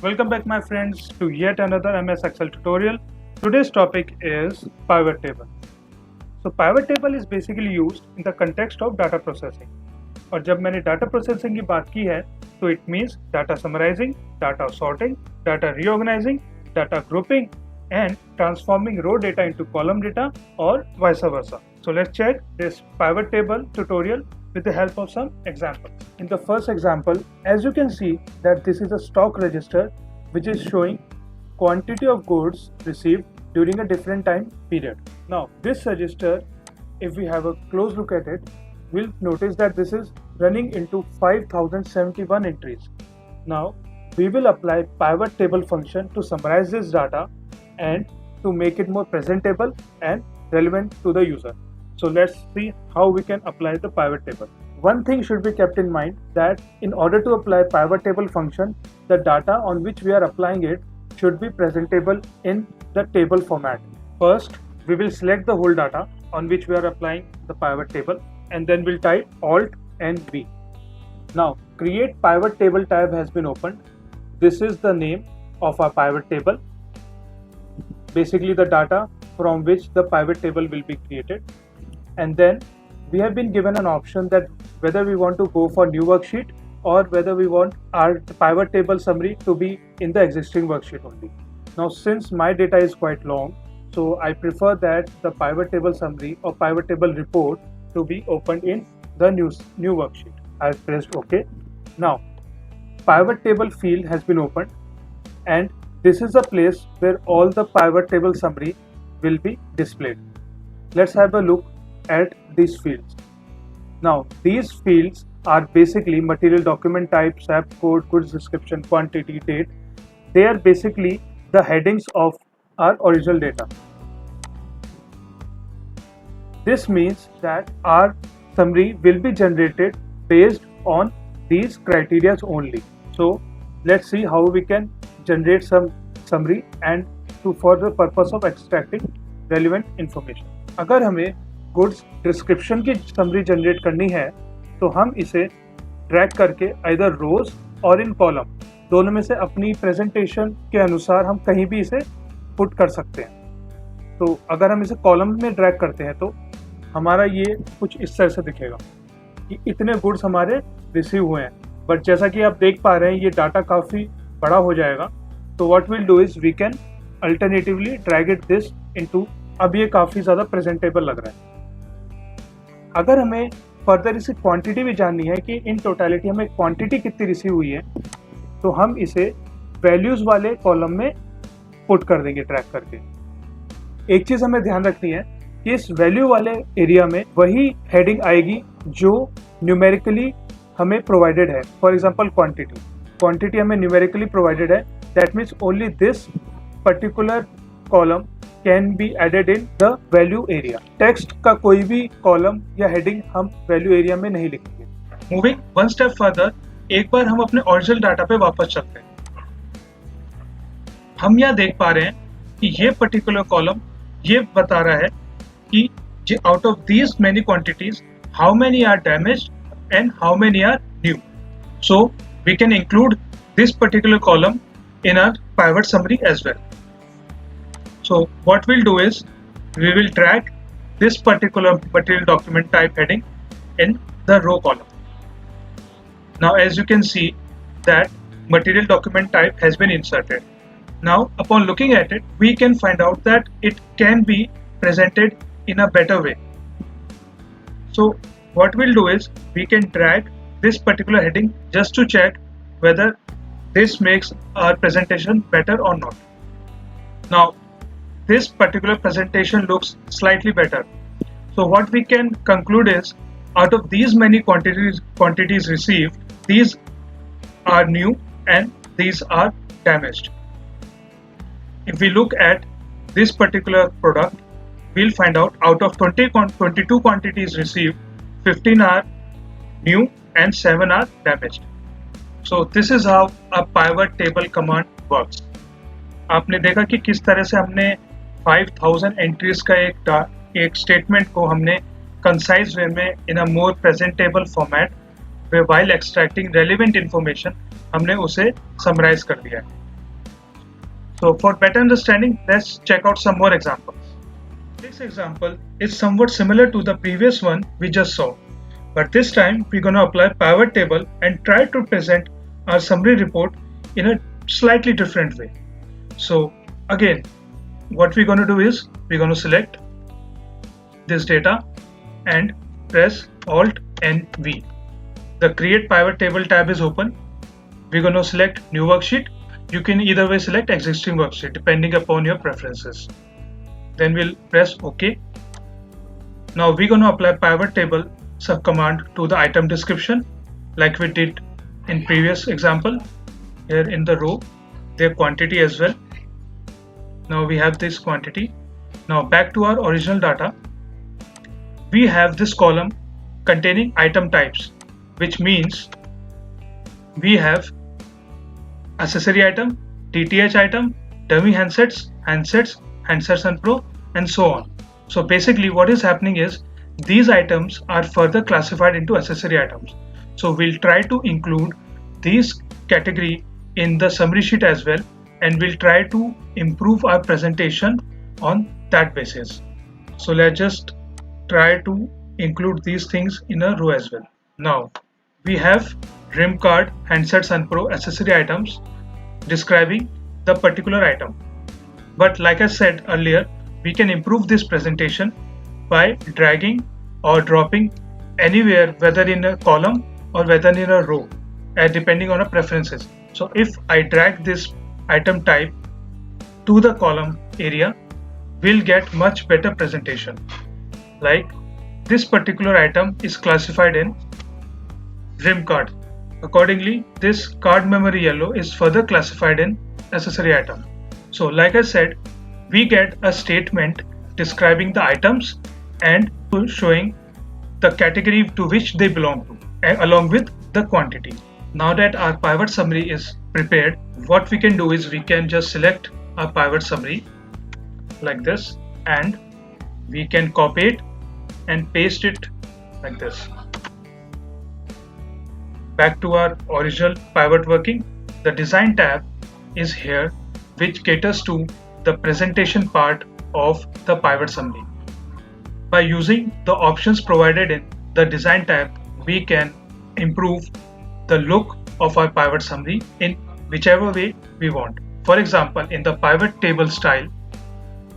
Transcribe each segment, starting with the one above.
Welcome back my friends to yet another MS Excel tutorial. Today's topic is pivot table. So pivot table is basically used in the context of data processing. और जब मैंने data processing की बात की है तो it means data summarizing, data sorting, data reorganizing, data grouping and transforming row data into column data or vice versa. So let's check this pivot table tutorial with the help of some examples. In the first example, as you can see that this is a stock register which is showing quantity of goods received during a different time period. Now this register, if we have a close look at it, we'll notice that this is running into 5071 entries. Now we will apply pivot table function to summarize this data and to make it more presentable and relevant to the user. So let's see how we can apply the pivot table. One thing should be kept in mind that in order to apply pivot table function, the data on which we are applying it should be presentable in the table format. First, we will select the whole data on which we are applying the pivot table and then we'll type Alt and V. Now, Create Pivot Table tab has been opened. This is the name of our pivot table. Basically the data from which the pivot table will be created. And then we have been given an option that whether we want to go for new worksheet or whether we want our pivot table summary to be in the existing worksheet only. Now since my data is quite long, so I prefer that the pivot table summary or pivot table report to be opened in the new worksheet. I've pressed OK. Now pivot table field has been opened and this is the place where all the pivot table summary will be displayed. Let's have a look at these fields. Now these fields are basically material document type, SAP code, goods description, quantity, date. They are basically the headings of our original data. This means that our summary will be generated based on these criteria only. So let's see how we can generate some summary and for the purpose of extracting relevant information. अगर हमें goods description की summary generate करनी है तो हम इसे drag करके either रोज और इन कॉलम दोनों में से अपनी प्रेजेंटेशन के अनुसार हम कहीं भी इसे पुट कर सकते हैं. तो अगर हम इसे कॉलम में ड्रैग करते हैं तो हमारा ये कुछ इस तरह से दिखेगा कि इतने गुड्स हमारे रिसीव हुए हैं. बट जैसा कि आप देख पा रहे हैं ये डाटा काफ़ी बड़ा हो जाएगा. तो what will do is we can alternatively drag it this into. अब ये काफ़ी ज़्यादा प्रेजेंटेबल लग रहा है. अगर हमें फर्दर इसे क्वांटिटी भी जाननी है कि इन टोटलिटी हमें क्वांटिटी कितनी रिसीव हुई है तो हम इसे वैल्यूज़ वाले कॉलम में पुट कर देंगे ट्रैक करके. एक चीज़ हमें ध्यान रखनी है कि इस वैल्यू वाले एरिया में वही हेडिंग आएगी जो न्यूमेरिकली हमें प्रोवाइडेड है. फॉर एग्जांपल क्वांटिटी हमें न्यूमेरिकली प्रोवाइडेड है. That means only this particular column can be added in the value area. Text का कोई भी कॉलम या हेडिंग हम वैल्यू एरिया में नहीं लिखेंगे. मूविंग वन स्टेप फर्दर, एक बार हम अपने ओरिजिनल डाटा पे वापस चलते हैं. हम यहाँ देख पा रहे हैं कि ये पर्टिकुलर कॉलम ये बता रहा है कि out of these many quantities how many are damaged and how many are new. So we can include this particular column in our pivot summary as well. So what we'll do is we will drag this particular material document type heading in the row column. Now as you can see that material document type has been inserted. Now upon looking at it we can find out that it can be presented in a better way. So what we'll do is we can drag this particular heading just to check whether this makes our presentation better or not. Now this particular presentation looks slightly better. So what we can conclude is out of these many quantities received, these are new and these are damaged. If we look at this particular product, we'll find out of 22 quantities received, 15 are new and 7 are damaged. So this is how a pivot table command works. आपने देखा कि किस तरह से हमने 5000 entries का एक statement को हमने कंसाइज वे में इन अ मोर प्रेजेंटेबल फॉर्मेट वे वाइल एक्सट्रैक्टिंग रेलिवेंट इंफॉर्मेशन हमने उसे समराइज कर दिया है. So for better understanding, let's check out some more examples. This example is somewhat similar to the previous one we just saw, but this time we're going to apply pivot table and try to present our summary report in a slightly different way. So again, what we're going to do is we're going to select this data and press Alt N V. The Create Pivot Table tab is open. We're going to select New Worksheet. You can either way select Existing Worksheet depending upon your preferences. Then we'll press OK. Now we're going to apply Pivot Table subcommand to the item description like we did in previous example. Here in the row, their quantity as well. Now we have this quantity. Now back to our original data. We have this column containing item types, which means we have accessory item, DTH item, dummy handsets, handsets and pro, and so on. So basically what is happening is these items are further classified into accessory items. So we'll try to include these category in the summary sheet as well, and we'll try to improve our presentation on that basis. So let's just try to include these things in a row as well. Now we have RIM card, handsets and pro accessory items describing the particular item. But like I said earlier, we can improve this presentation by dragging or dropping anywhere, whether in a column or whether in a row, depending on our preferences. So if I drag this item type to the column area, we'll get much better presentation. Like this particular item is classified in RIM card. Accordingly, this card memory yellow is further classified in accessory item. So like I said, we get a statement describing the items and showing the category to which they belong to, along with the quantity. Now that our pivot summary is prepared, what we can do is we can just select our pivot summary like this, and we can copy it and paste it like this. Back to our original pivot working, the design tab is here, which caters to the presentation part of the pivot summary. By using the options provided in the design tab, we can improve the look of our pivot summary in whichever way we want. For example, in the pivot table style,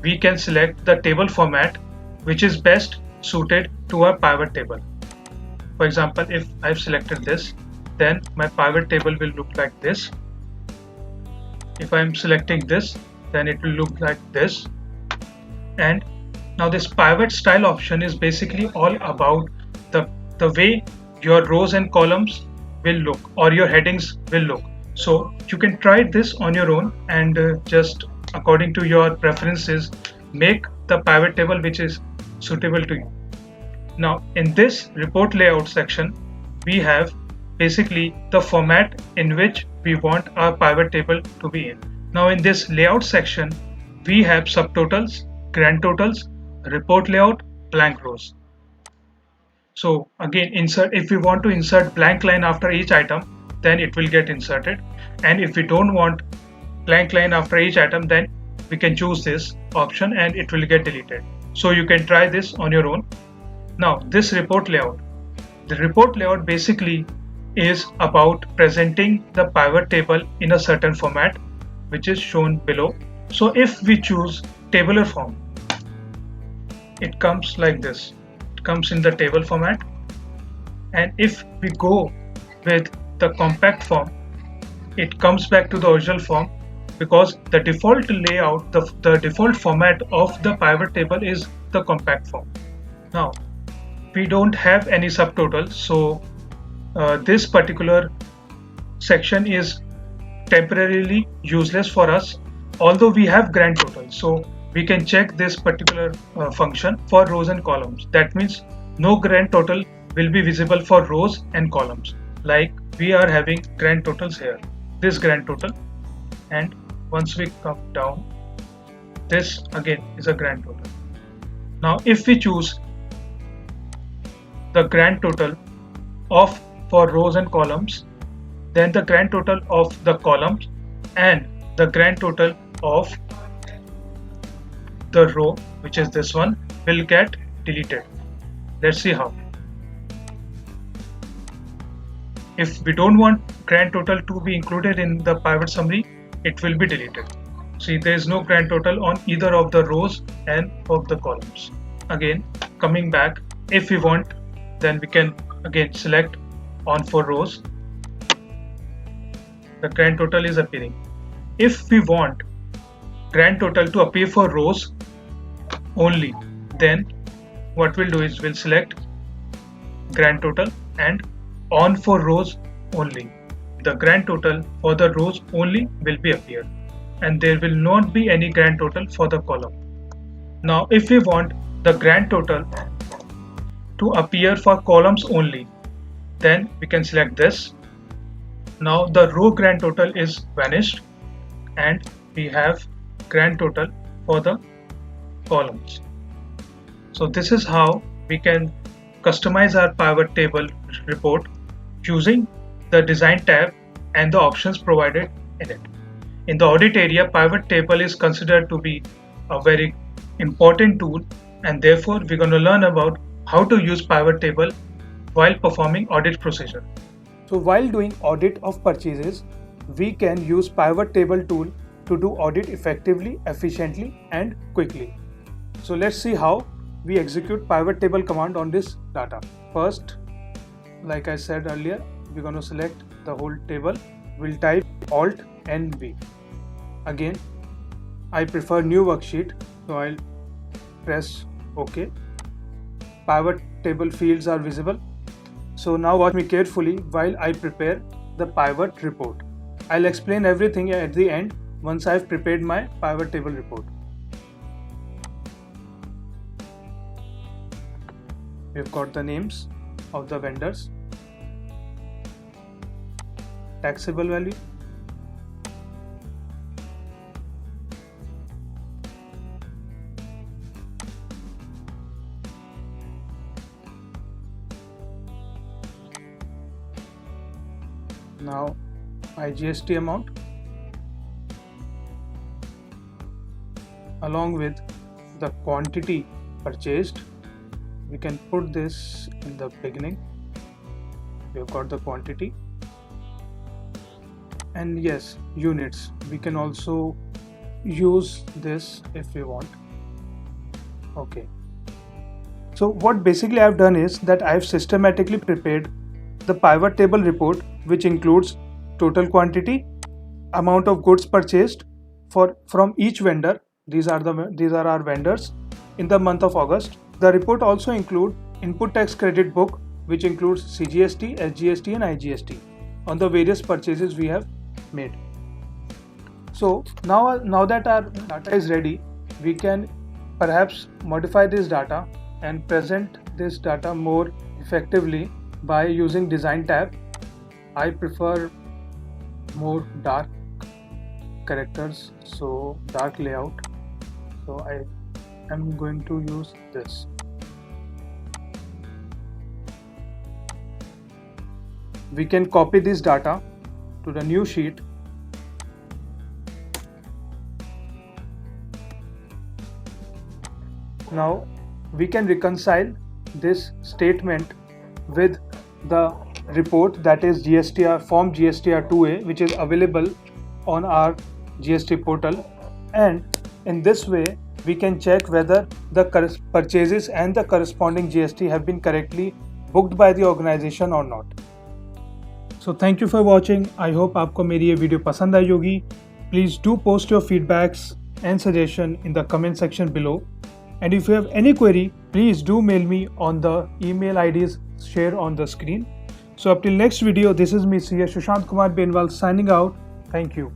we can select the table format which is best suited to our pivot table. For example, if I've selected this, then my pivot table will look like this. If I'm selecting this, then it will look like this. And now this pivot style option is basically all about the way your rows and columns will look, or your headings will look. So you can try this on your own and just according to your preferences make the pivot table which is suitable to you. Now in this report layout section, we have basically the format in which we want our pivot table to be in. Now in this layout section, we have subtotals, grand totals, report layout, blank rows. So again, if we want to insert blank line after each item, then it will get inserted. And if we don't want blank line after each item, then we can choose this option and it will get deleted. So you can try this on your own. Now this report layout. The report layout basically is about presenting the pivot table in a certain format, which is shown below. So if we choose tabular form, it comes like this. It comes in the table format. And if we go with the compact form, it comes back to the original form, because the default layout, the default format of the pivot table is the compact form. Now we don't have any subtotals, so this particular section is temporarily useless for us, although we have grand total. So we can check this particular function for rows and columns. That means no grand total will be visible for rows and columns, like we are having grand totals here, this grand total, and once we come down, this again is a grand total. Now if we choose the grand total of for rows and columns, then the grand total of the columns and the grand total of the row, which is this one, will get deleted. Let's see how. If we don't want grand total to be included in the pivot summary, it will be deleted. See, there is no grand total on either of the rows and of the columns. Again, coming back, if we want, then we can again select on for rows. The grand total is appearing. If we want grand total to appear for rows only, then what we'll do is we'll select grand total and on for rows only. The grand total for the rows only will be appear, and there will not be any grand total for the column. Now if we want the grand total to appear for columns only, then we can select this. Now the row grand total is vanished and we have grand total for the columns. So this is how we can customize our pivot table report using the design tab and the options provided in it. In the audit area, pivot table is considered to be a very important tool, and therefore we're going to learn about how to use pivot table while performing audit procedure. So while doing audit of purchases, we can use pivot table tool to do audit effectively, efficiently and quickly. So let's see how we execute pivot table command on this data. First, like I said earlier, we're going to select the whole table. We'll type Alt N V. Again, I prefer new worksheet, so I'll press OK. Pivot table fields are visible. So now watch me carefully while I prepare the pivot report. I'll explain everything at the end once I've prepared my pivot table report. We've got the names of the vendors, taxable value, now IGST amount along with the quantity purchased. We can put this in the beginning. We've got the quantity, and yes, units. We can also use this if we want. Okay. So what basically I've done is that I've systematically prepared the pivot table report, which includes total quantity, amount of goods purchased from each vendor. These are our vendors in the month of August. The report also includes input tax credit book, which includes CGST, SGST and IGST on the various purchases we have made. So now that our data is ready, we can perhaps modify this data and present this data more effectively by using design tab. I prefer more dark characters, so dark layout. So I am going to use this. We can copy this data to the new sheet. Now we can reconcile this statement with the report, that is GSTR form GSTR 2A, which is available on our GST portal, and in this way we can check whether the purchases and the corresponding GST have been correctly booked by the organization or not. So thank you for watching. I hope आपको मेरी ये video पसंद आई होगी. Please do post your feedbacks and suggestion in the comment section below. And if you have any query, please do mail me on the email IDs shared on the screen. So up till next video, this is me, Shushanth Kumar Benwal, signing out. Thank you.